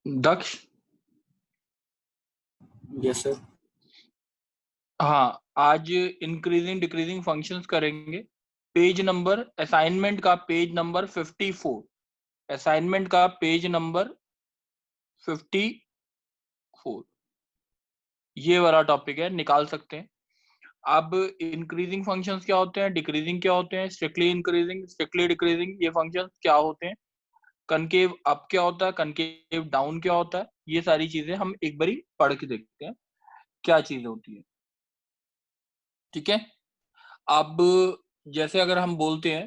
दक्ष। Yes sir. हाँ, आज increasing decreasing functions करेंगे। पेज नंबर असाइनमेंट का पेज नंबर 54, असाइनमेंट का पेज नंबर 54 ये वाला टॉपिक है, निकाल सकते हैं। अब इंक्रीजिंग फंक्शंस क्या होते हैं, डिक्रीजिंग क्या होते हैं, स्ट्रिक्टली इंक्रीजिंग स्ट्रिक्टली डिक्रीजिंग ये फंक्शंस क्या होते हैं, कनकेव अप क्या होता है, कनकेव डाउन क्या होता है, ये सारी चीजें हम एक बारी पढ़ के देखते हैं क्या चीज होती है। ठीक है। अब जैसे अगर हम बोलते हैं,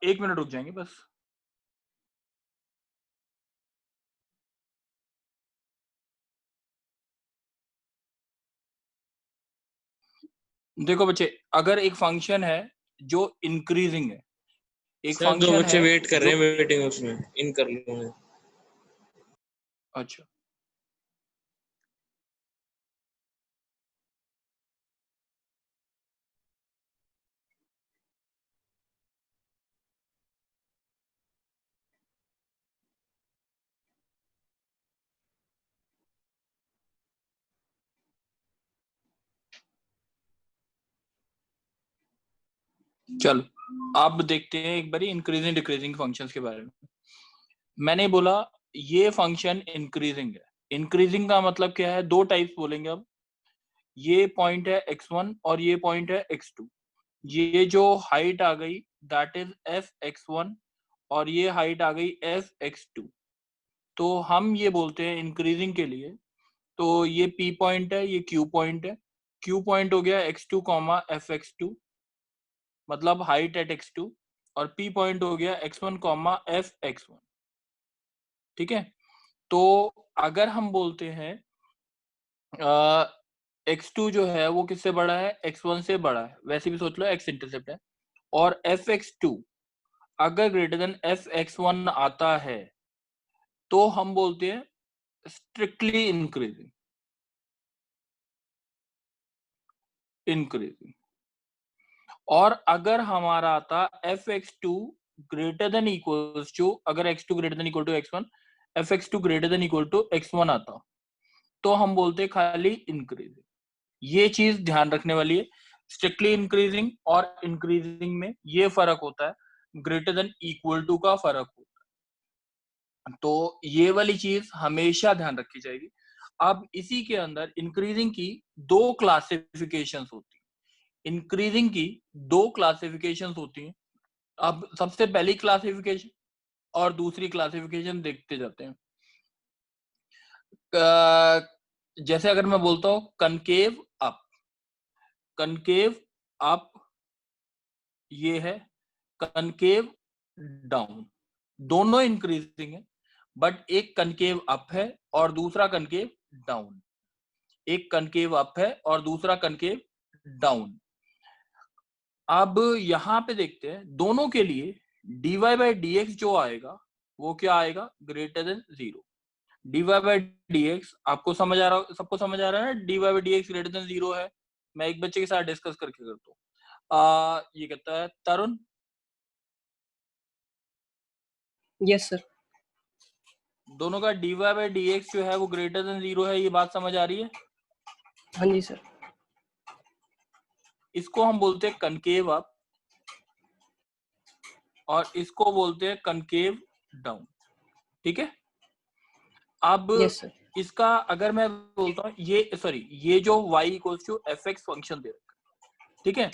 एक मिनट रुक जाएंगे बस। देखो बच्चे, अगर एक फंक्शन है जो इंक्रीजिंग है, एक सर दो फंक्शन बच्चे है वेट कर जो, रहे हैं, वेटिंग उसमें इन कर लूंगा। अच्छा चलो, अब देखते हैं एक बारी इंक्रीजिंग डिक्रीजिंग फंक्शंस के बारे में। मैंने बोला ये फंक्शन इंक्रीजिंग है। इंक्रीजिंग का मतलब क्या है, दो टाइप्स बोलेंगे अब। ये पॉइंट है x1 और ये पॉइंट है x2। ये जो हाइट आ गई दैट इज f(x1) और ये हाइट आ गई f(x2). तो हम ये बोलते हैं इंक्रीजिंग के लिए, तो ये p पॉइंट है, ये q पॉइंट है। q पॉइंट हो गया x2 कॉमा f(x2) मतलब हाइट एट x2, और p पॉइंट हो गया x1 कॉमा f(x1). ठीक है। तो अगर हम बोलते हैं x2 जो है वो किससे बड़ा है, x1 से बड़ा है, वैसे भी सोच लो x इंटरसेप्ट है, और f(x2) अगर ग्रेटर देन f(x1) आता है तो हम बोलते हैं स्ट्रिक्टली इंक्रीजिंग। इंक्रीजिंग। और अगर हमारा आता f(x2) greater than equals to, अगर x2 greater than equal to x1, f(x2) greater than equal to x1 आता, तो हम बोलते हैं खाली इंक्रीजिंग। ये चीज ध्यान रखने वाली है। स्ट्रिक्टली इंक्रीजिंग और इंक्रीजिंग में ये फर्क होता है, ग्रेटर देन इक्वल टू का फर्क होता है। तो ये वाली चीज हमेशा ध्यान रखी जाएगी। अब इसी के अंदर इंक्रीजिंग की दो क्लासिफिकेशंस होती हैं। इंक्रीजिंग की दो क्लासिफिकेशंस होती हैं। अब सबसे पहली क्लासिफिकेशन और दूसरी क्लासिफिकेशन देखते जाते हैं। जैसे अगर मैं बोलता हूं कनकेव अप, कनकेव अप ये है, कनकेव डाउन, दोनों इंक्रीजिंग है, बट एक कनकेव अप है और दूसरा कनकेव डाउन। एक कनकेव अप है और दूसरा कनकेव डाउन। अब यहां पे देखते हैं दोनों के लिए dy बाई dx जो आएगा वो क्या आएगा, greater than 0। dy by dx आपको समझ आ रहा, सबको समझ आ रहा है ना, dy by dx greater than 0 है। मैं एक बच्चे के साथ डिस्कस करके करता हूँ। ये कहता है तरुण। Yes sir. दोनों का dy बाई dx जो है वो ग्रेटर देन 0 है, ये बात समझ आ रही है। हाँ जी सर। इसको हम बोलते हैं कनकेव अप और इसको बोलते हैं कनकेव डाउन। ठीक है। अब यस सर। इसका अगर मैं बोलता हूँ ये सॉरी, ये जो y equals to fx function दे रखा है, ठीक है।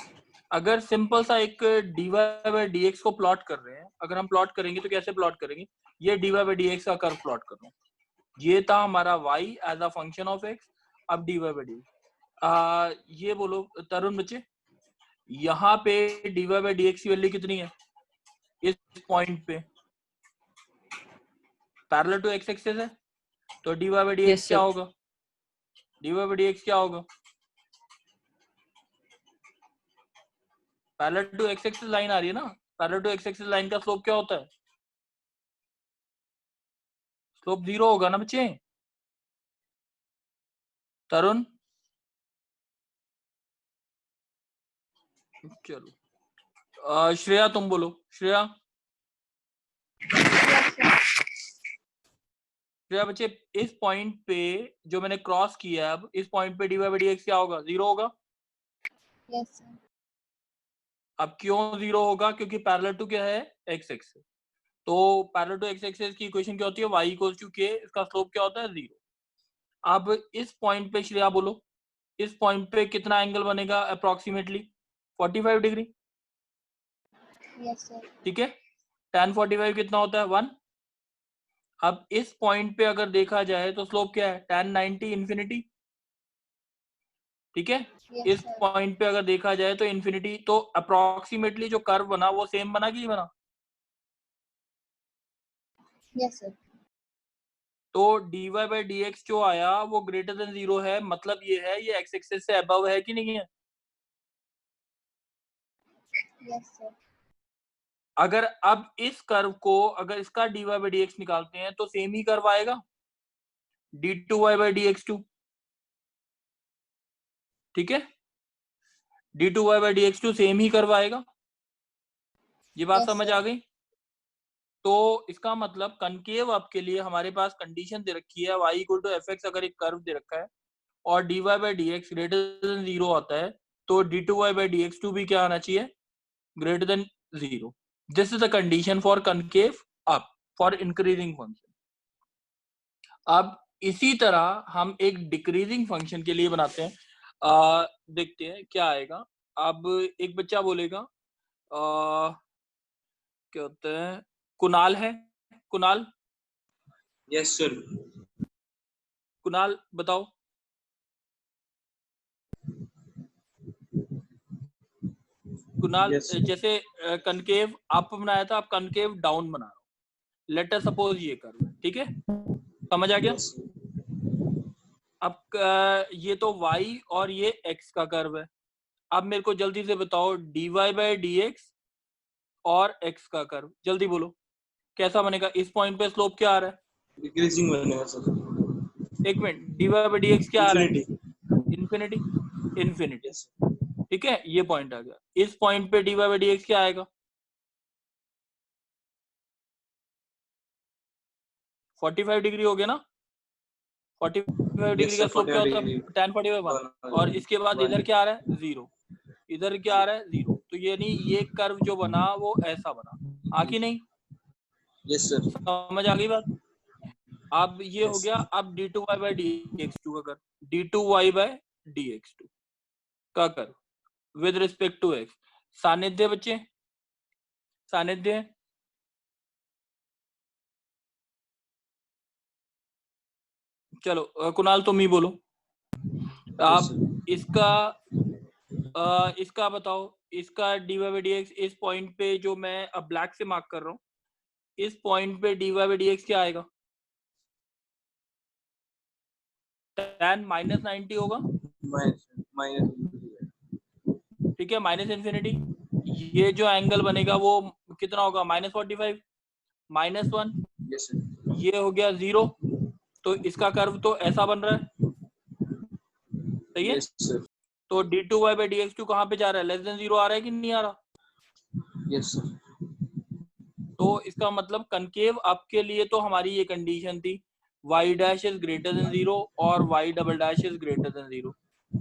अगर सिंपल सा एक dy बाई dx को प्लॉट कर रहे हैं, अगर हम प्लॉट करेंगे तो कैसे प्लॉट करेंगे, ये dy बाई dx का कर्व प्लॉट कर रहा हूँ। ये था हमारा y as a function of x। अब dy बाई dx, ये बोलो तरुण बच्चे, यहाँ पे dy बाई dx की वैल्यू कितनी है, इस पॉइंट पे पैरेलल टू x एक्सिस है, तो dy बाई dx यस क्या सर। होगा, dy बाई dx क्या होगा, parallel to x axis line आ रही है ना, parallel to x axis line का स्लोप क्या होता है, स्लोप 0 होगा ना बच्चे। तरुण चलो, श्रेया तुम बोलो, श्रेया। श्रेया बच्चे इस पॉइंट पे जो मैंने क्रॉस किया है, अब इस पॉइंट पे dy by dx क्या होगा? 0 होगा। Yes sir. अब क्यों 0 होगा? क्योंकि पैरेलल टू क्या है? x axis. तो पैरेलल टू x एक्सिस की इक्वेशन क्या होती है? y इक्वल्स टू k, इसका स्लोप क्या होता है? 0। अब इस पॉइंट पे श्रेया बोलो, इस पॉइंट पे कितना एंगल बनेगा अप्रोक्सीमेटली? 45 डिग्री। Yes sir. ठीक है, tan 45 कितना होता है? 1। अब इस पॉइंट पे अगर देखा जाए तो स्लोप क्या है? tan 90 infinity. ठीक है, इस यस सर। पॉइंट पे अगर देखा जाए तो इंफिनिटी। तो अप्रोक्सीमेटली जो कर्व बना वो सेम बना कि नहीं बना? Yes sir. तो dy by dx जो आया वो ग्रेटर देन 0 है, मतलब ये है ये x एक्सिस से अबव है कि नहीं है? Yes sir. अगर अब इस कर्व को, अगर इसका dy by dx निकालते हैं तो सेम ही कर्व आएगा, d2y by dx2। ठीक है, d2y by dx2 same he curve आएगा। ये बात Yes, समझ sir. आ गई? तो इसका मतलब कनकेव अप के लिए हमारे पास कंडीशन दे रखी है y इक्वल टू fx, अगर एक कर्व दे रखा है और dy by dx greater than 0 आता है तो d2y by dx2 भी क्या आना चाहिए? Greater than 0। This is the condition for concave up for increasing function. अब इसी तरह हम एक डिक्रीजिंग फंक्शन के लिए बनाते हैं। देखते हैं क्या आएगा। अब एक बच्चा बोलेगा क्या होता है? कुणाल है, कुणाल, यस सर। कुणाल बताओ। कुणाल, Yes. जैसे कनकेव अप बनाया था, आप कनकेव डाउन बना रहे हो। लेट अस सपोज ये कर्व है, ठीक है, समझ आ गया? Yes. अब ये तो y और ये x का कर्व है। अब मेरे को जल्दी से बताओ dy by dx और x का कर्व, जल्दी बोलो कैसा बनेगा? इस पॉइंट पे स्लोप क्या आ रहा है? डिक्रीजिंग बनेगा सर। एक मिनट, dy by dx क्या आ रहा है? इंफिनिटी। Infinity, infinity. यस। ठीक है, ये पॉइंट आ गया। इस पॉइंट पे dy by dx क्या आएगा? 45 डिग्री हो गया ना? 45 डिग्री यस का सर। स्लोप क्या 45 होता है? डिग्री। tan 45 1। और इसके बाद इधर क्या आ रहा है? 0। इधर क्या आ रहा है? 0। तो यानी ये कर्व जो बना वो ऐसा बना, आ कि नहीं? Yes sir. समझ आ गई बात? अब ये हो Yes. गया। अब d2y by dx2 का कर्व, d2y by dx2 का curve with respect to x। Sanidhya बच्चे, सानिध्य। चलो कुणाल तुम ही बोलो। Yes, आप इसका बताओ, इसका dy by dx इस पॉइंट पे जो मैं अब ब्लैक से मार्क कर रहा हूँ, इस पॉइंट पे dy by dx क्या आएगा? tan -90 होगा। ठीक है, माइनस इन्फिनिटी। ये जो एंगल बनेगा वो कितना होगा? -45 -1। Yes, sir. ये हो गया 0। तो इसका कर्व तो ऐसा बन रहा है, सही है? Yes, sir. तो d2y by dx2 कहाँ पे जा रहा है? लेस देन 0 आ रहा है कि नहीं आ रहा? Yes, sir. तो इसका मतलब कनकेव अप के लिए तो हमारी ये कंडीशन थी y dash is greater than 0 और y double dash is greater than 0।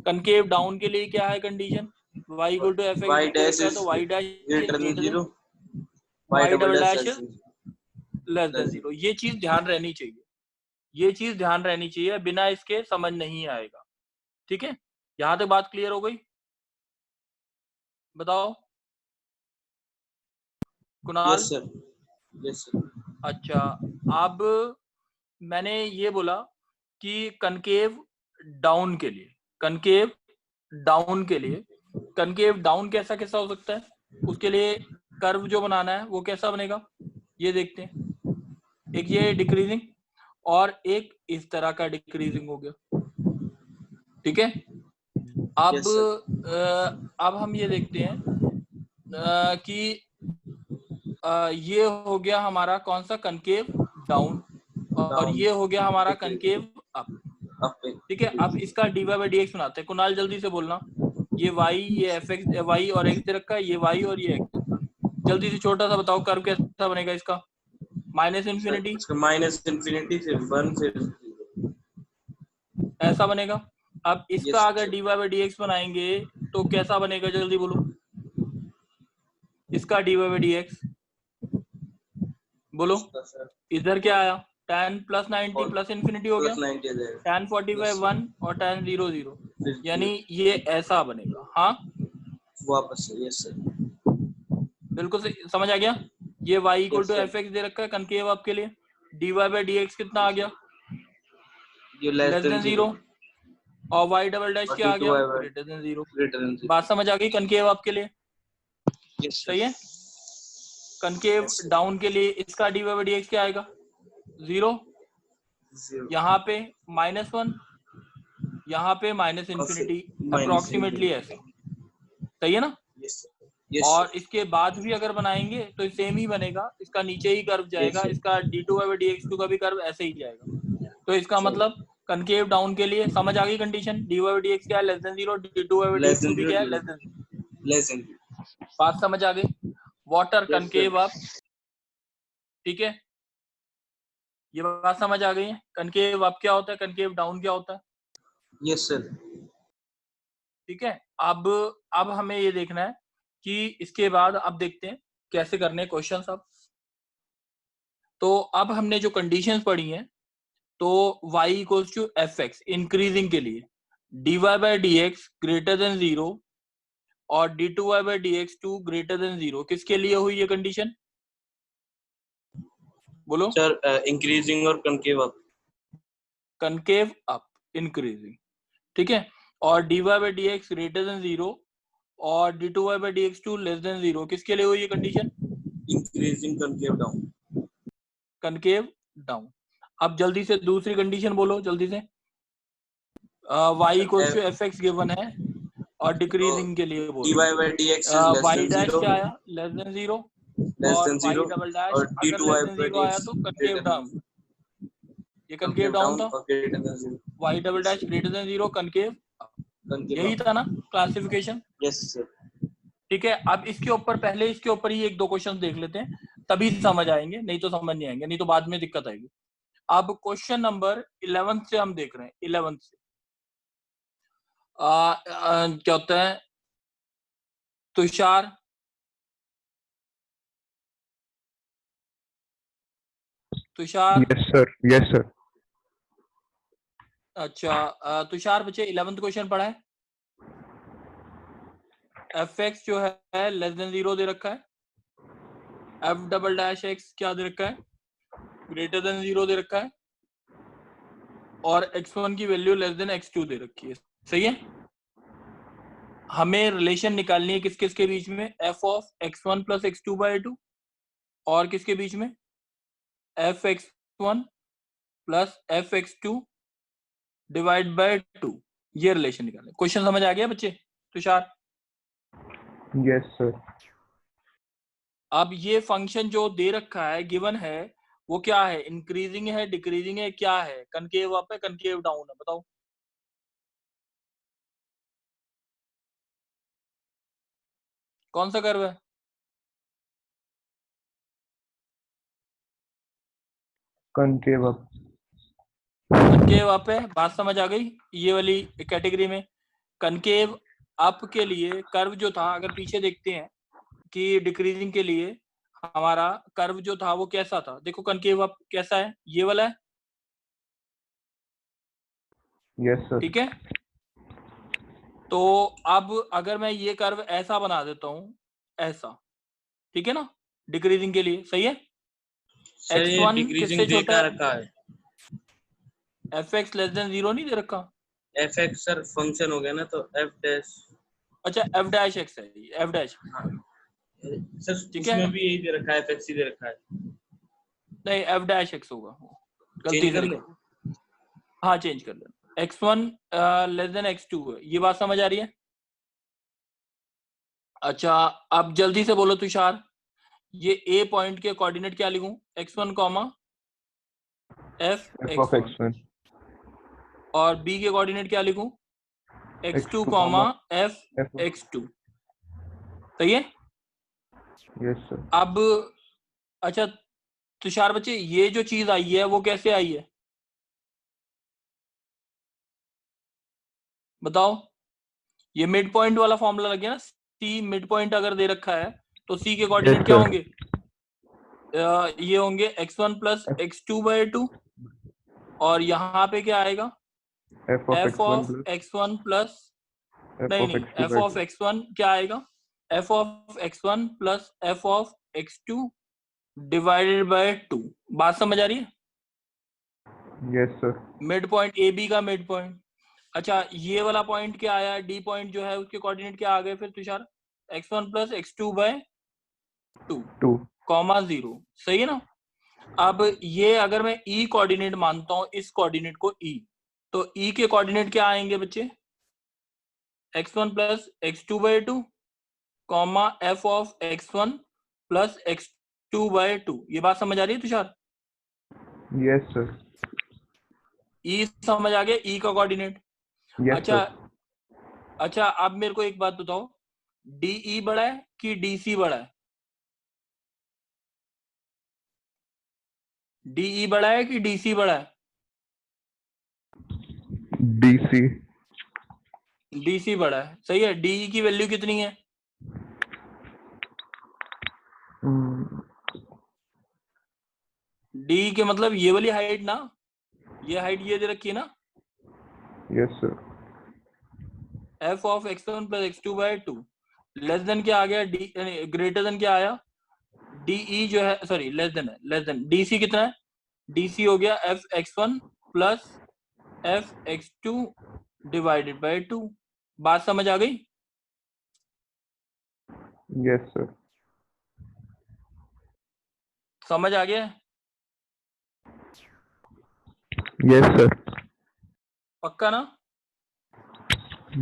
Concave down के लिए क्या है condition? y equal to fx Y दे dash रखा है is तो y dash is greater than greater than 0. y double dash dash is is less than 0। ये चीज ध्यान रहनी चाहिए, ये चीज ध्यान रहनी चाहिए, बिना इसके समझ नहीं आएगा। ठीक है, यहां तक बात क्लियर हो गई? बताओ Kunal. Yes, sir. Yes, sir. अच्छा, अब मैंने ये बोला कि कनकेव डाउन के लिए, कनकेव डाउन के लिए, कनकेव डाउन कैसा कैसा हो सकता है? उसके लिए कर्व जो बनाना है वो कैसा बनेगा, ये देखते हैं। एक ये डिक्रीजिंग और एक इस तरह का डिक्रीजिंग हो गया। ठीक है, अब Yes, sir. अब हम ये देखते हैं कि ये हो गया हमारा कौन सा? Concave down. और Down. ये हो गया हमारा Decrease. Concave up. Up. ठीक है, अब इसका dy by dx बनाते हैं। कुणाल जल्दी से बोलना। ये y, ये fx, y और x दे रखा है, ये y और ये x। जल्दी से छोटा सा बताओ कर्व कैसा बनेगा इसका? माइनस इन्फिनिटी माइनस इन्फिनिटी फिर 1 फिर 0। ऐसा बनेगा। अब इसका Yes, अगर sir. dy by dx बनाएंगे तो कैसा बनेगा, जल्दी बोलो। इसका dy by dx बोलो। इसका सर इधर क्या आया, tan प्लस 90 प्लस इन्फिनिटी हो गया, प्लस 90 आ जाएगा। tan 45 Yes, sir. 1 और tan 0 0, फिर यानी ये ऐसा बनेगा। हाँ वापस से। Yes sir. बिल्कुल सही, समझ आ गया। ये y equal Yes, to sir. F x दे रखा है कनकेव आपके लिए, dy by dx कितना आ गया, ये लेस देन 0, और y डबल डैश और क्या आ गया, d2y greater than 0। Greater than 0। बात समझ आ गई कनकेव आपके लिए, यस सही है। कनकेव डाउन के लिए इसका dy by dx क्या आएगा, 0, 0 यहाँ पे -1, यहाँ पे माइनस इन्फिनिटी, अप्रोक्सीमेटली ऐसा, सही है ना। यस और इसके बाद भी अगर बनाएंगे तो सेम ही बनेगा, इसका नीचे ही कर्व जाएगा, इसका d2/dx2 का भी कर्व ऐसे ही जाएगा। तो इसका मतलब कनकेव डाउन के लिए समझ आ गई कंडीशन, dy/dx क्या है, लेस देन 0, d2/dx2 भी क्या है, लेस देन 0। बात समझ आ गई। वाटर कनकेव अप, ठीक है, ये बात समझ आ गई है। कनकेव अप क्या होता है, कनकेव डाउन क्या होता है। Yes sir. ठीक है, अब हमें ये देखना है कि इसके बाद अब देखते हैं कैसे करने क्वेश्चंस। अब तो अब हमने जो कंडीशंस पढ़ी हैं, तो y equals to F X increasing के लिए dy by dx greater than 0 और d2y by dx2 greater than 0, किसके लिए हुई ये कंडीशन, बोलो। सर इंक्रीजिंग और concave up. Concave up increasing, ठीक है, और dy by dx greater than 0 और d2y by dx2 less than 0, किसके लिए हुई ये condition, increasing concave down. Concave down. अब जल्दी से दूसरी कंडीशन बोलो जल्दी से। y equals to F X given है और डिक्रीजिंग के लिए बोलो, dy by dx is less y than dash 0, क्या आया, लेस देन 0, less और than y 0 डबल डैश और अगर d2y लेस देन by 0 आया dx तो कनकेव greater डाउन, than ये कनकेव डाउन था। और greater than 0। y double dash greater than 0 concave, यही था ना क्लासिफिकेशन। Yes sir. ठीक है, अब इसके ऊपर पहले इसके ऊपर ही एक दो क्वेश्चन देख लेते हैं, तभी समझ आएंगे, नहीं तो समझ नहीं आएंगे, नहीं तो बाद में दिक्कत आएगी। अब क्वेश्चन नंबर 11 से हम देख रहे हैं, 11 से क्या होता है, Tushar yes sir. Yes sir. अच्छा तुषार बच्चे 11th क्वेश्चन पढ़ा है। एफ एक्स जो है लेस देन 0 दे रखा है, एफ डबल डैश एक्स क्या दे रखा है, ग्रेटर देन 0 दे रखा है, और x1 की वैल्यू लेस देन x2 दे रखी है, सही है। हमें रिलेशन निकालनी है किस किस के बीच में, f of x1 plus x2 by 2 और किसके बीच में, f x1 plus f x2 divide by 2, ये रिलेशन निकालना। क्वेश्चन समझ आ गया बच्चे, तुषार। Yes sir. अब ये फंक्शन जो दे रखा है, गिवन है, वो क्या है, इंक्रीजिंग है, डिक्रीजिंग है, क्या है, कनकेव अप है, कनकेव डाउन है, बताओ। कौन सा कर्व है, कनकेव अप। कनकेव अप है, बात समझ आ गई। ये वाली कैटेगरी में कनकेव अप के लिए कर्व जो था, अगर पीछे देखते हैं कि डिक्रीजिंग के लिए हमारा कर्व जो था वो कैसा था, देखो कनकेव अप कैसा है, ये वाला है, यस सर। ठीक है। तो अब अगर मैं ये कर्व ऐसा बना देता हूं, ऐसा, ठीक है ना, डिक्रीजिंग के लिए, सही है। सर ये x1 डिक्रीजिंग किससे दे छोटा क्या है, रखा है? एफ एक्स लेस देन 0 नहीं दे रखा, एफ एक्स सर फंक्शन हो गया ना, तो एफ डैश। अच्छा एफ डैश एक्स है, एफ डैश, सर ठीक उसमें है, भी यही दे रखा है, एफ एक्स ही दे रखा है। नहीं एफ डैश एक्स होगा, गलती चेंज से कर ले। लिखा, हाँ चेंज कर लेना, x1 लेस देन x2 है, ये बात समझ आ रही है। अच्छा अब जल्दी से बोलो तुषार, ये ए पॉइंट के कोऑर्डिनेट क्या लिखूं, x1 comma F of x1, x1 और बी के कोऑर्डिनेट क्या लिखूं, x2 कॉमा एफ x2, सही है। Yes sir. अब अच्छा तुषार बच्चे ये जो चीज आई है वो कैसे आई है बताओ। ये मिड पॉइंट वाला फॉर्मूला लग गया ना, सी मिड पॉइंट अगर दे रखा है तो सी के कोऑर्डिनेट Yes, क्या sir. होंगे? ये होंगे x1 प्लस x2/2 और यहाँ पे क्या आएगा? F of f x1 of plus x1 plus F नहीं of नहीं x2 f by of 2. x1 क्या आएगा? f of x1 plus f of x2 divided by 2। बात समझ आ रही है? Yes, sir. Mid point A B का मिड पॉइंट। अच्छा ये वाला पॉइंट क्या आया? डी पॉइंट जो है उसके कोऑर्डिनेट क्या आ गए फिर Tushar? x1 plus x2/2 2. Comma 0। सही है ना? अब ये अगर मैं ई कोऑर्डिनेट मानता हूं इस कोऑर्डिनेट को ई, तो ई के कोऑर्डिनेट क्या आएंगे बच्चे? x1 plus x2/2 comma f of x1 plus x2/2। ये बात समझ आ रही है तुषार? Yes, sir. ई समझ आ गया, ई का कोऑर्डिनेट। Yes, अच्छा sir. अच्छा अब मेरे को एक बात बताओ, डीई बड़ा है कि डीसी बड़ा है? डीई बड़ा है कि डीसी बड़ा है? DC. डीसी बड़ा है। सही है। डीई की वैल्यू कितनी है? Mm, डी के मतलब ये वाली हाइट ना, ये हाइट ये दे रखी है ना, yes, sir. f of x1 plus x2/2 less than क्या आ गया? डी ग्रेटर देन क्या आया? डीई जो है सॉरी लेस देन है, लेस देन डीसी कितना है? डीसी हो गया f x1 plus f x2 divided by 2। बात समझ आ गई? Yes, sir. समझ आ गया? Yes, sir. पक्का ना?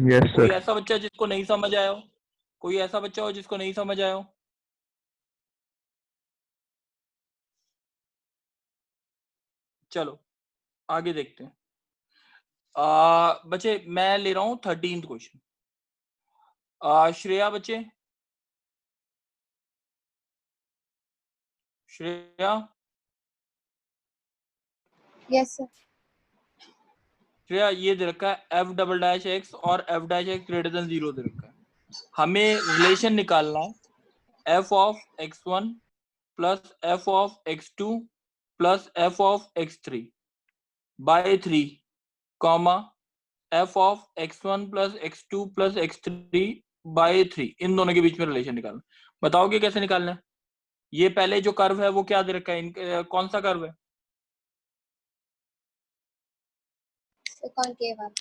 Yes, कोई sir. ऐसा बच्चा जिसको नहीं समझ आया हो? कोई ऐसा बच्चा हो जिसको नहीं समझ आया हो? चलो आगे देखते हैं। बच्चे मैं ले रहा हूं 13th क्वेश्चन। श्रेया बच्चे, श्रेया Yes, sir. श्रेया ये दे रखा है f डबल डैश x और f dash x greater than 0 दे रखा है। हमें रिलेशन निकालना है f of x1 plus f of x2 plus f of x3 by 3 comma f of x1 plus x2 plus x3 by 3। इन दोनों के बीच में रिलेशन निकालना। बताओगे कैसे निकालना है? ये पहले जो कर्व है वो क्या दे रखा है? कौन सा कर्व है? So concave up.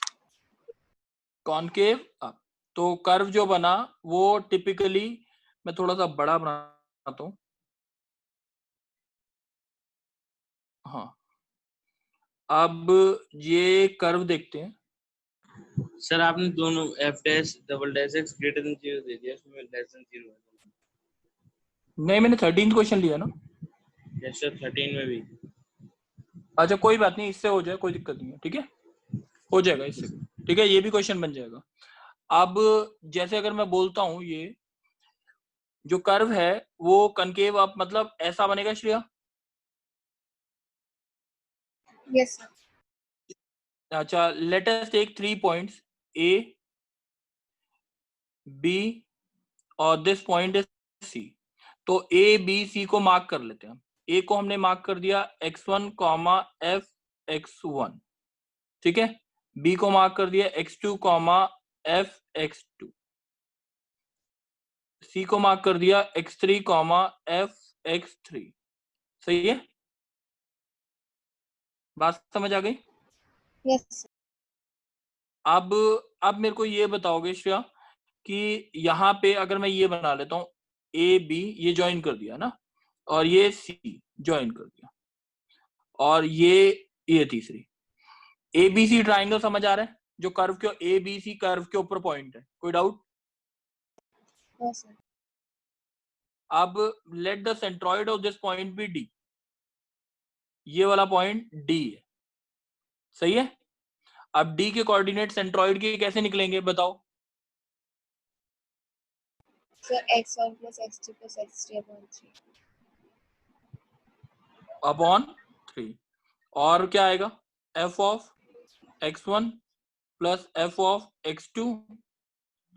Concave up. तो कर्व जो बना वो टिपिकली, मैं थोड़ा सा बड़ा बनाता हूं। हाँ अब ये कर्व देखते हैं। सर आपने दोनों f dash double dash x greater than 0 दे दिया, इसमें लेस देन 0 है। नहीं मैंने 13th क्वेश्चन लिया ना। यस सर 13 में भी। अच्छा कोई बात नहीं, इससे हो जाए, कोई दिक्कत नहीं है। ठीक है हो जाएगा इससे भी। ठीक है ये भी क्वेश्चन बन जाएगा। अब जैसे अगर मैं बोलता हूं ये जो कर्व है वो कनकेव अप मतलब ऐसा बनेगा श्रेया? Yes, sir. अच्छा let us take 3 points A B और दिस पॉइंट इज C। तो A B C को मार्क कर लेते हैं। A को हमने मार्क कर दिया x1 कॉमा f x1। ठीक है। B को मार्क कर दिया x2 comma f x2। C को मार्क कर दिया x3 कॉमा f x3। सही है? बात समझ आ गई? Yes, sir. अब मेरे को ये बताओगे श्रेया कि यहाँ पे अगर मैं ये बना लेता हूँ ए बी, ये ज्वाइन कर दिया ना, और ये सी ज्वाइन कर दिया, और ये तीसरी एबीसी ट्राइंगल समझ आ रहा है? जो कर्व के एबीसी कर्व के ऊपर पॉइंट है। कोई डाउट? No, sir. अब let the centroid of this point B D. ये वाला पॉइंट डी है। सही है? अब डी के कोऑर्डिनेट सेंट्रॉइड के कैसे निकलेंगे बताओ? So x1 plus x2 plus x3 upon 3. Upon 3 और क्या आएगा f of x1 plus f of x2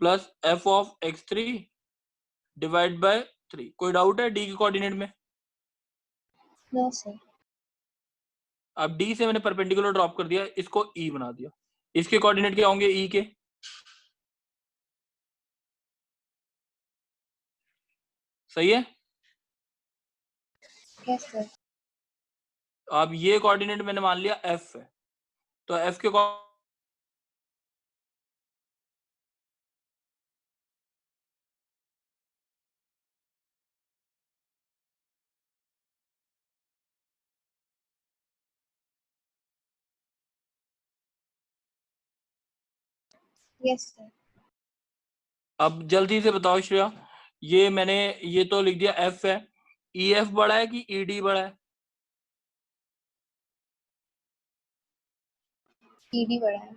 plus f of x3 divide by 3। कोई डाउट है d के कोऑर्डिनेट में? No, sir. अब d से मैंने परपेंडिकुलर ड्रॉप कर दिया, इसको e बना दिया। इसके कोऑर्डिनेट क्या होंगे e के? सही है। Yes, sir. अब ये कोऑर्डिनेट मैंने मान लिया f है, तो f के Yes, sir. अब जल्दी से बताओ श्रेया, ये मैंने ये तो लिख दिया f है, EF बड़ा है कि ED बड़ा है? ED बड़ा है।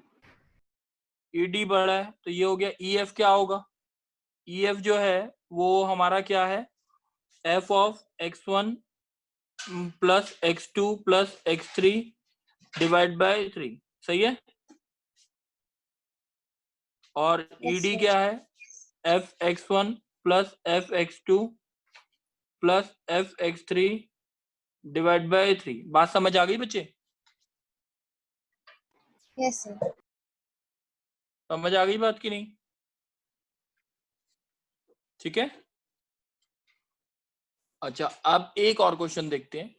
ED बड़ा है, तो ये हो गया। EF क्या होगा? EF जो है वो हमारा क्या है, f of x1 plus x2 plus x3 divide by 3। सही है। और Yes, ED sir. क्या है, f x1 plus f x2 plus f x3 divide by 3। बात समझ आ गई बच्चे? Yes, sir. समझ आ गई बात की नहीं? ठीक है। अच्छा, अब एक और क्वेश्चन देखते हैं।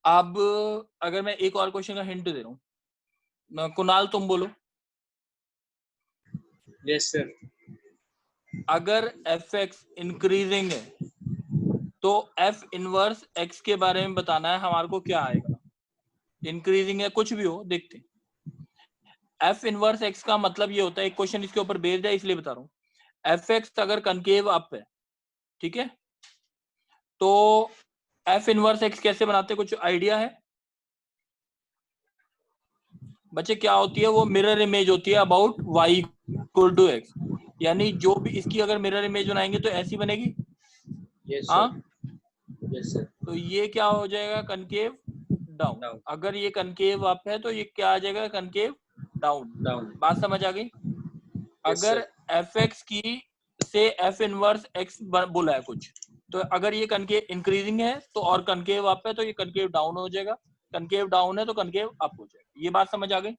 अब अगर मैं एक और क्वेश्चन का हिंट दे रहा हूं, कुणाल तुम बोलो। Yes sir. अगर fx इंक्रीजिंग है तो f इनवर्स x के बारे में बताना है हमारे को, क्या आएगा? इंक्रीजिंग है, कुछ भी हो, देखते हैं। f इनवर्स x का मतलब ये होता है, एक क्वेश्चन इसके ऊपर बेस्ड है इसलिए बता रहा हूं। fx अगर कनकेव अप है, ठीक है, तो f इनवर्स x कैसे बनाते, कुछ आइडिया है बच्चे? क्या होती है वो? मिरर इमेज होती है about y equal to x, यानी जो भी इसकी अगर मिरर इमेज बनाएंगे तो ऐसी बनेगी। यस हाँ, सर। Yes sir. तो ये क्या हो जाएगा, कनकेव डाउन। डाउन। अगर ये कनकेव अप है तो ये क्या आ जाएगा, कनकेव डाउन। डाउन। बात समझ आ गई? अगर fx की से f इनवर्स x बोला है कुछ, तो अगर ये कनकेव इंक्रीजिंग है तो, और कनकेव अप है तो ये कनकेव डाउन हो जाएगा, कनकेव डाउन है तो कनकेव अप हो जाएगा। ये बात समझ आ गई?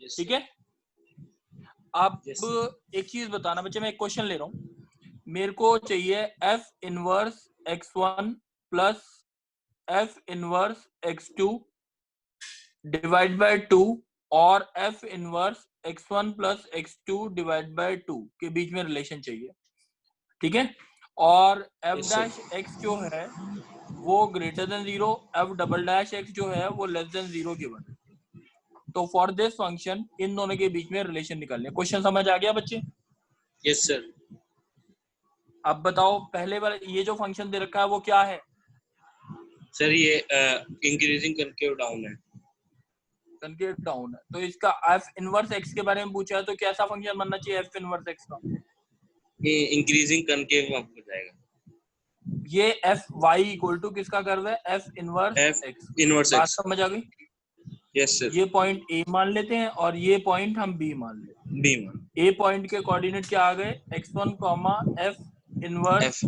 ठीक है। अब एक चीज बताना बच्चे, मैं एक क्वेश्चन ले रहा हूं, मेरे को चाहिए f inverse x1 plus f inverse x2 divide by 2 और f inverse x1 plus x2 divide by 2 के बीच में रिलेशन चाहिए। ठीक है। और f डैश x जो है वो greater than 0, f double dash x जो है वो लेस देन 0 गिवन है। तो फॉर दिस फंक्शन इन दोनों के बीच में रिलेशन निकालने। क्वेश्चन समझ आ गया बच्चे? Yes sir. अब बताओ, पहले वाला ये जो फंक्शन दे रखा है वो क्या है? सर ये इंक्रीजिंग कनकेव डाउन है। कनकेव डाउन है, तो इसका f इनवर्स x के बारे में पूछा है, तो कैसा फंक्शन बनना चाहिए f इनवर्स x का? ये इंक्रीजिंग कनकेव अप हो जाएगा। ये f y इक्वल टू किसका कर्व है, f इनवर्स x। इनवर्स बात एक्स। समझ आ गई? Yes sir. ये पॉइंट a मान लेते हैं और ये पॉइंट हम b मान लेते हैं। बी मान। a पॉइंट के कोऑर्डिनेट क्या आ गए, x1 f इनवर्स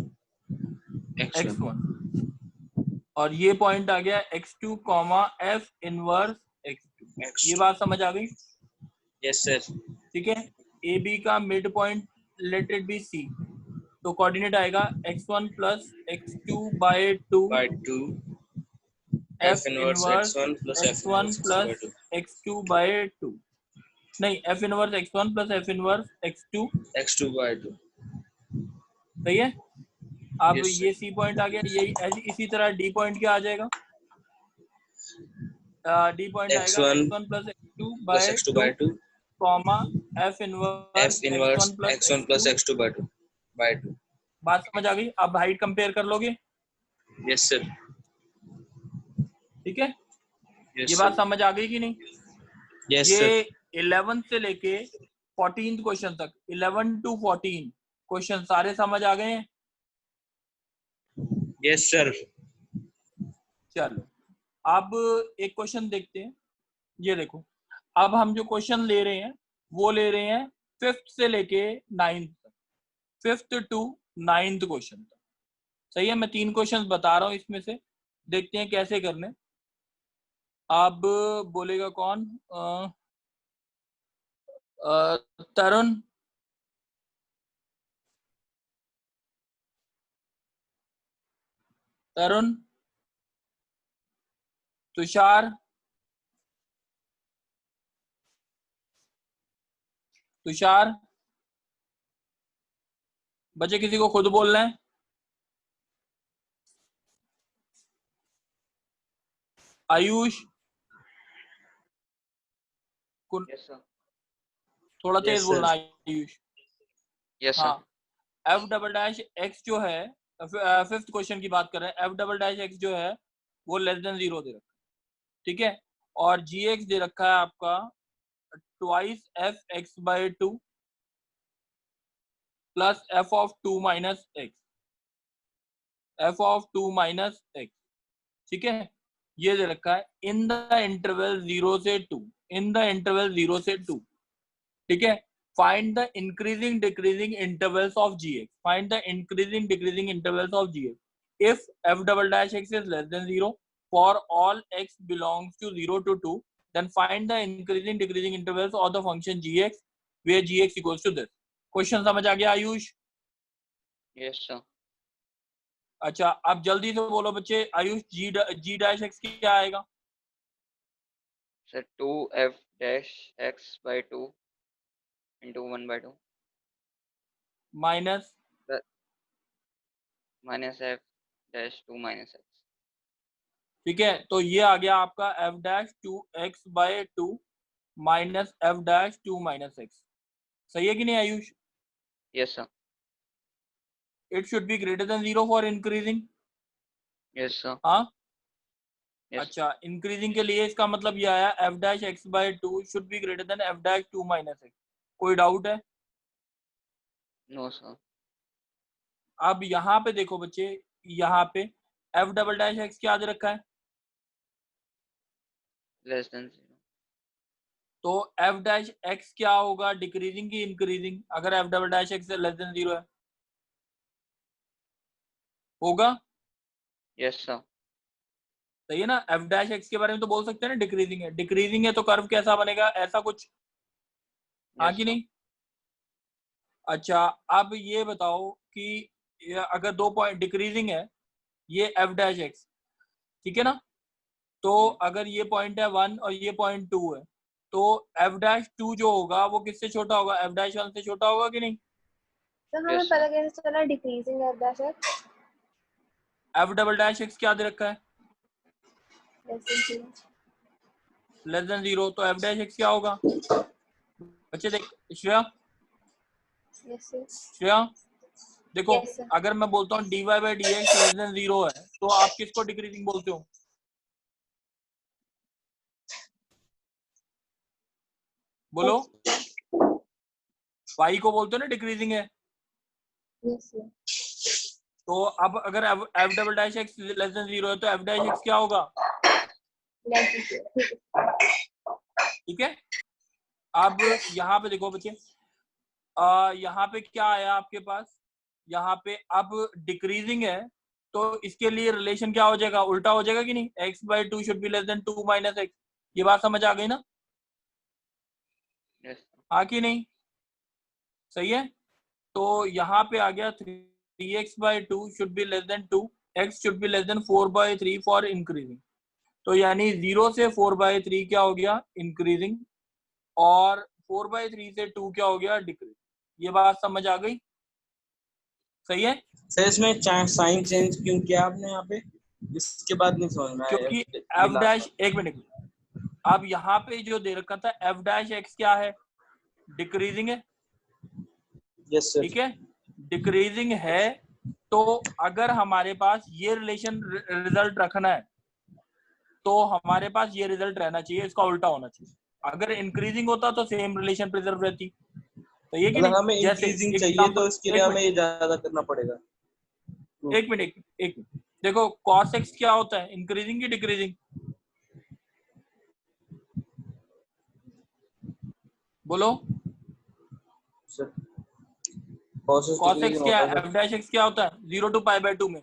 x1, और ये पॉइंट आ गया x2 f इनवर्स x2। ये बात समझ आ गई? Yes sir. ठीक है। ए बी का mid point let it be C, तो कोऑर्डिनेट आएगा x1 plus x2 by 2 f inverse x1 plus x2 by 2, नहीं f inverse x1 plus f inverse x2 by 2। सही है। अब ये सी पॉइंट आ गया, यही इसी तरह डी पॉइंट क्या आ जाएगा, डी पॉइंट आएगा x1 plus x2 by 2 comma f inverse x1 plus x2 by 2। बात समझ आ गई? अब हाइट कंपेयर कर लोगे? Yes sir. ठीक है। yes, ये बात समझ आ गई कि नहीं? yes, ये 11 से लेके 14 क्वेश्चन तक, 11 to 14 क्वेश्चन सारे समझ आ गए हैं? Yes sir. चलो अब एक क्वेश्चन देखते हैं। ये देखो, अब हम जो क्वेश्चन ले रहे हैं वो ले रहे हैं 5th से लेके 9th तक, 5th टू 9th क्वेश्चन तक। सही है, मैं 3 क्वेश्चन बता रहा हूँ, इसमें से देखते हैं कैसे करने। अब बोलेगा कौन? तरुण। तरुण, तुषार, तुषार, बच्चे किसी को खुद बोलना है? Ayush, yes sir. थोड़ा तेज Yes, बोलना sir. आयुष। Yes sir. हाँ, एफ डबल डैश एक्स जो है, 5th क्वेश्चन की बात कर रहे हैं, एफ डबल डैश एक्स जो है वो लेस देन 0 दे रखा है, ठीक है। और जी एक्स दे रखा है आपका twice F x by 2 plus F of 2 minus x, F of 2 minus x, ठीक है। ये दे रखा है इन द इंटरवल 0 से 2, इन द इंटरवल 0 से 2, ठीक है। Find the increasing decreasing intervals of gx, find the increasing decreasing intervals of gx if f double dash x is less than 0 for all x belongs to 0 to 2, then find the increasing decreasing intervals of the function gx where gx equals to this। Question समझ आ गया Ayush? Yes sir. अच्छा, अब जल्दी से बोलो बच्चे, आयुष जी dash X क्या आएगा? Sir 2f dash x by 2 into 1 by 2 minus minus f dash 2 minus x। ठीक है, तो ये आ गया आपका F dash 2x by 2 minus F dash 2 minus X. सही है कि नहीं Ayush? Yes sir. It should be greater than 0 for increasing. Yes sir. हाँ, यस। अच्छा, इंक्रीजिंग के लिए इसका मतलब ये आया F dash X bye 2 should be greater than F dash 2 minus X. कोई डाउट है? No sir. अब यहाँ पे देखो बच्चे, यहाँ पे एफ डबल डैश एक्स क्या दे रखा है? Less than 0। तो एफ डैश एक्स क्या होगा, डिक्रीजिंग की इंक्रीजिंग? अगर F double dash x less than 0 है होगा। Yes sir. सही है ना? एफ डैश एक्स के बारे में तो बोल सकते हैं ना डिक्रीजिंग है, डिक्रीजिंग है तो कर्व कैसा बनेगा, ऐसा कुछ। हाँ कि नहीं? अच्छा, अब ये बताओ कि अगर 2 पॉइंट डिक्रीजिंग है, ये एफ डैश एक्स, ठीक है ना, तो अगर ये पॉइंट है 1 और ये पॉइंट 2 है, तो एफ डैश 2 जो होगा वो किससे छोटा होगा? एफ डैश 1 से छोटा होगा कि नहीं? तो हमें पता कैसे चला decreasing F dash x? F double dash X क्या दे रखा है? लेस देन 0, तो एफ डैश एक्स क्या होगा बच्चे? देख श्रेया, श्रेया देखो, Yes, sir. अगर मैं बोलता हूँ dy by D x less than 0 है, तो आप किसको डिक्रीजिंग बोलते हो? बोलो, y को बोलते हो ना डिक्रीजिंग है। Yes, sir. तो अब अगर F double dash x less than 0 है, तो एफ डैश एक्स क्या होगा? Less than 0. ठीक है। अब यहाँ पे देखो बच्चे, यहाँ पे क्या आया आपके पास? यहाँ पे अब डिक्रीजिंग है, तो इसके लिए रिलेशन क्या हो जाएगा? उल्टा हो जाएगा कि नहीं? x by 2 should be less than 2 minus x. ये बात समझ आ गई ना? यस। हाँ कि नहीं? सही है। तो यहाँ पे आ गया 3x by 2 should be less than 2, x should be less than 4 by 3 for increasing. तो यानी 0 से 4 बाई 3 क्या हो गया? इंक्रीजिंग, और 4 बाई 3 से 2 क्या हो गया? डिक्रीजिंग। ये बात समझ आ गई? सही है। सर इसमें साइन चेंज क्यों किया आपने यहाँ पे? इसके बाद नहीं समझ में आया। क्योंकि एफ डैश, एक मिनट, अब यहाँ पे जो दे रखा था एफ डैश एक्स क्या है? डिक्रीजिंग है। Yes sir. ठीक है, डिक्रीजिंग है, तो अगर हमारे पास ये रिलेशन रिजल्ट रखना है, तो हमारे पास ये रिजल्ट रहना चाहिए, इसका उल्टा होना चाहिए। अगर इंक्रीजिंग होता तो सेम रिलेशन प्रिजर्व रहती। तो ये कि मतलब हमें नहीं? जैसे इंक्रीजिंग चाहिए तो इसके लिए हमें ये ज्यादा करना पड़ेगा। एक मिनट, देखो cos x क्या होता है, इंक्रीजिंग की डिक्रीजिंग? बोलो। Sir cos cos x decreasing क्या होता है, है f dash x क्या होता है, 0 to पाई बाय 2 में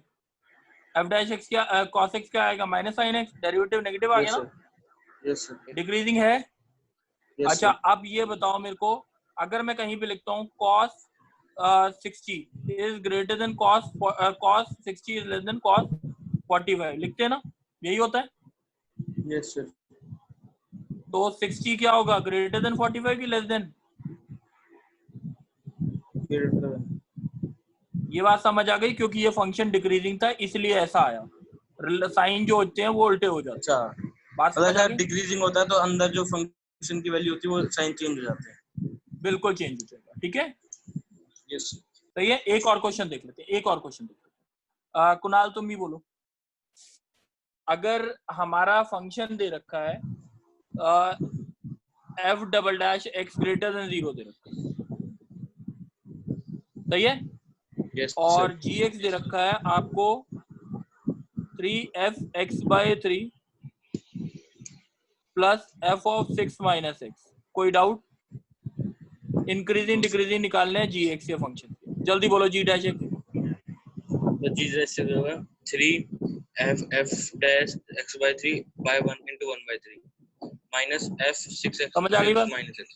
f dash x क्या cos x क्या आएगा, minus sine x, derivative negative आ सर। गया यस ना, सर, यस सर, डिक्रीजिंग है। यस अच्छा सर। अब ये बताओ मेरे को, अगर मैं कहीं पे लिखता हूँ cos 60 is greater then cos 60 is less then cos 45, लिखते हैं ना, यही होता है। यस सर, तो 60 क्या होगा, ग्रेटर देन 45 की लेस देन? ये बात समझ आ गई, क्योंकि ये फंक्शन डिक्रीजिंग था इसलिए ऐसा आया, साइन जो होते हैं वो उल्टे हो जाते अच्छा, हैं। बात अगर समझ आ सर गई? डिक्रीजिंग होता है तो अंदर जो फंक्शन की वैल्यू होती है वो साइन चेंज हो जाते हैं। बिल्कुल चेंज हो जाएगा, ठीक है। Yes sir. तो ये एक और क्वेश्चन देख लेते हैं, एक और क्वेश्चन देख लेते हैं। कुणाल तुम भी बोलो। अगर हमारा फंक्शन दे रखा है f double dash x greater than 0 दे रखा है, सही है, यस और सर। gx दे रखा है आपको 3f(x/3) plus f of 6 minus x। कोई डाउट? इंक्रीजिंग डिक्रीजिंग निकालने हैं gx के फंक्शन के, जल्दी बोलो g डैश x। तो जी जैसे होगा 3f dash x/3 by 1 into 1/3 minus f 6x समझ आ गई बात? minus x।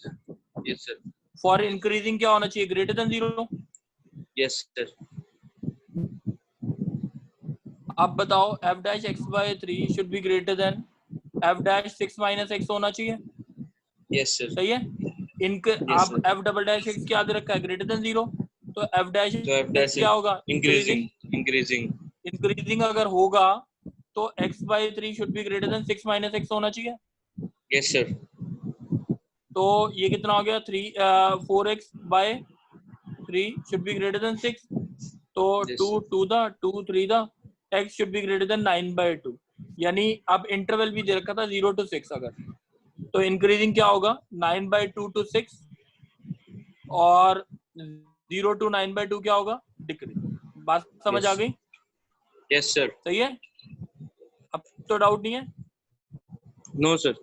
Yes sir. For increasing क्या होना चाहिए, ग्रेटर देन 0। Yes sir. अब बताओ f dash x/3 should be greater then f dash 6 minus x होना चाहिए, यस सर। सही है। यस अब sir. f double dash x क्या दे रखा है, ग्रेटर देन 0, तो f डैश तो f x डैश क्या होगा, इंक्रीजिंग। इंक्रीजिंग। इंक्रीजिंग अगर होगा तो x/3 should be greater then 6 minus x होना चाहिए। Yes sir. तो ये कितना हो गया, 4x/3 should be greater then 6, तो Yes, 2 3 the x should be greater then 9/2, यानी अब इंटरवल भी दे रखा था 0 to 6, अगर तो इंक्रीजिंग क्या होगा 9/2 to 6, और 0 to 9/2 क्या होगा, डिक्रीज। बात समझ आ Yes. गई? Yes sir. सही है, अब तो डाउट नहीं है। नो सर,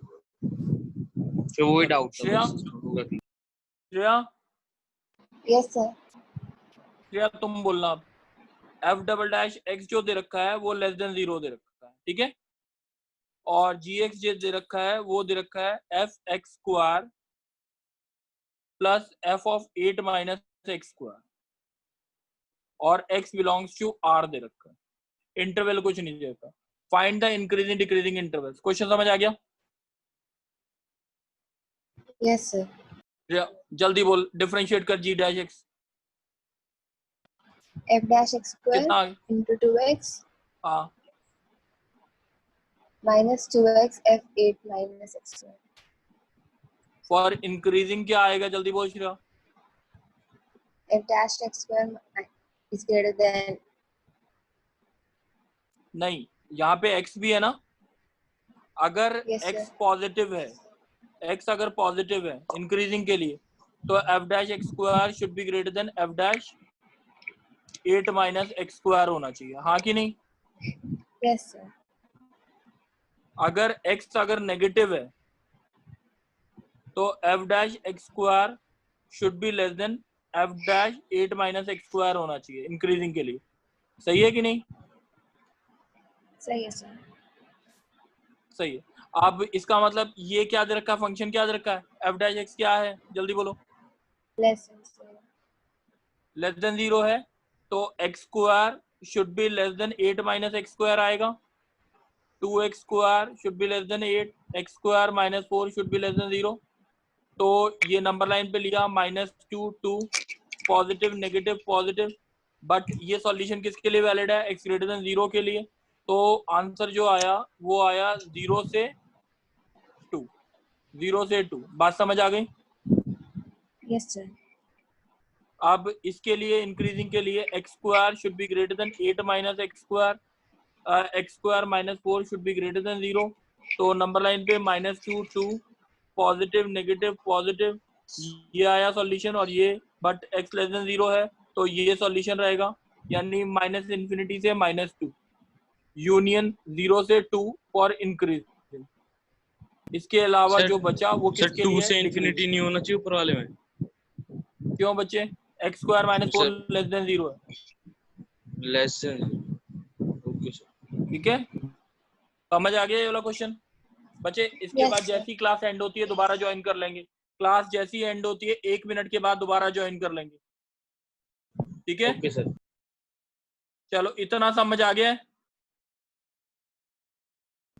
तो वही डाउट था श्रेया, बस होगा कि श्रेया, Yes, sir. श्रेया तुम बोलना अब। f डबल डैश x जो दे रखा है वो लेस देन 0 दे रखा है, ठीक है, और gx जो दे रखा है वो दे रखा है f(x²) plus f of 8 minus x², और x बिलोंग्स टू r दे रखा है, इंटरवल कुछ नहीं दे रखा। Find the increasing decreasing intervals. Question समझ आ गया? Yes, sir. जल्दी बोल, डिफरेंशिएट कर g dash x। F dash x square कितना आ गया? into 2x हाँ, minus 2x f8 minus x square. For increasing क्या आएगा, जल्दी बोल Shreya. F dash x square is greater than. नहीं, यहाँ पे x भी है ना, अगर Yes, x sir. पॉजिटिव है, x अगर पॉजिटिव है इंक्रीजिंग के लिए, तो f dash x² should be greater then f dash 8 minus x² होना चाहिए, हाँ कि नहीं? Yes, sir. अगर x अगर नेगेटिव है तो f dash x² should be less than f dash 8 minus x² होना चाहिए इंक्रीजिंग के लिए, सही है कि नहीं? सही है सर। सही है। अब इसका मतलब ये क्या दे रखा है, फंक्शन क्या दे रखा है, f डैश x क्या है, जल्दी बोलो। लेस लेस देन 0 है, तो x² should be less than 8 minus x² आएगा, 2x² should be less than 8, x² minus 4 should be less than 0। तो ये नंबर लाइन पे लिया -2 2 पॉजिटिव नेगेटिव पॉजिटिव, बट ये सॉल्यूशन किसके लिए वैलिड है, x ग्रेटर देन 0 के लिए। तो आंसर जो आया वो आया 0 से 2, 0 से 2। बात समझ आ गई? Yes sir. अब इसके लिए इंक्रीजिंग के लिए x² should be greater then 8 minus x², x² minus 4 should be greater than 0। तो नंबर लाइन पे -2 2 पॉजिटिव नेगेटिव पॉजिटिव, ये आया सॉल्यूशन, और ये बट x लेस देन 0 है तो ये सॉल्यूशन रहेगा, यानी -∞ से -2। यूनियन 0 से 2 फॉर इंक्रीज। इसके अलावा सर- जो बचा वो सर किसके 2 लिए? से इंफिनिटी नहीं होना चाहिए ऊपर वाले में। क्यों बच्चे? x square minus 4 sir- less than 0 है। Less than. Okay sir. ठीक है, समझ आ गया ये वाला क्वेश्चन बच्चे? इसके Yes, बाद sir. जैसी क्लास एंड होती है दोबारा ज्वाइन कर लेंगे। क्लास जैसी एंड होती है 1 मिनट के बाद दोबारा ज्वाइन कर लेंगे। ठीक है, ओके सर। चलो इतना समझ आ गया है?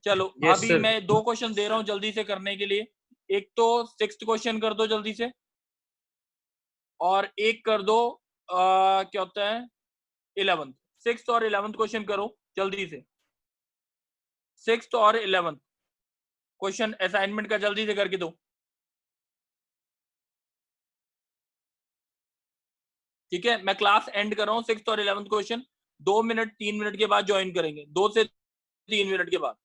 चलो Yes, अभी sir. मैं 2 क्वेश्चन दे रहा हूं जल्दी से करने के लिए। एक तो 6th क्वेश्चन कर दो जल्दी से, और एक कर दो क्या होता है 11th। 6th और 11th क्वेश्चन करो जल्दी से। 6th और 11th क्वेश्चन असाइनमेंट का जल्दी से करके दो। ठीक है, मैं क्लास एंड कर रहा हूँ। 6th और 11th क्वेश्चन 2 मिनट 3 मिनट के बाद ज्वाइन करेंगे, 2 से 3 मिनट के बाद।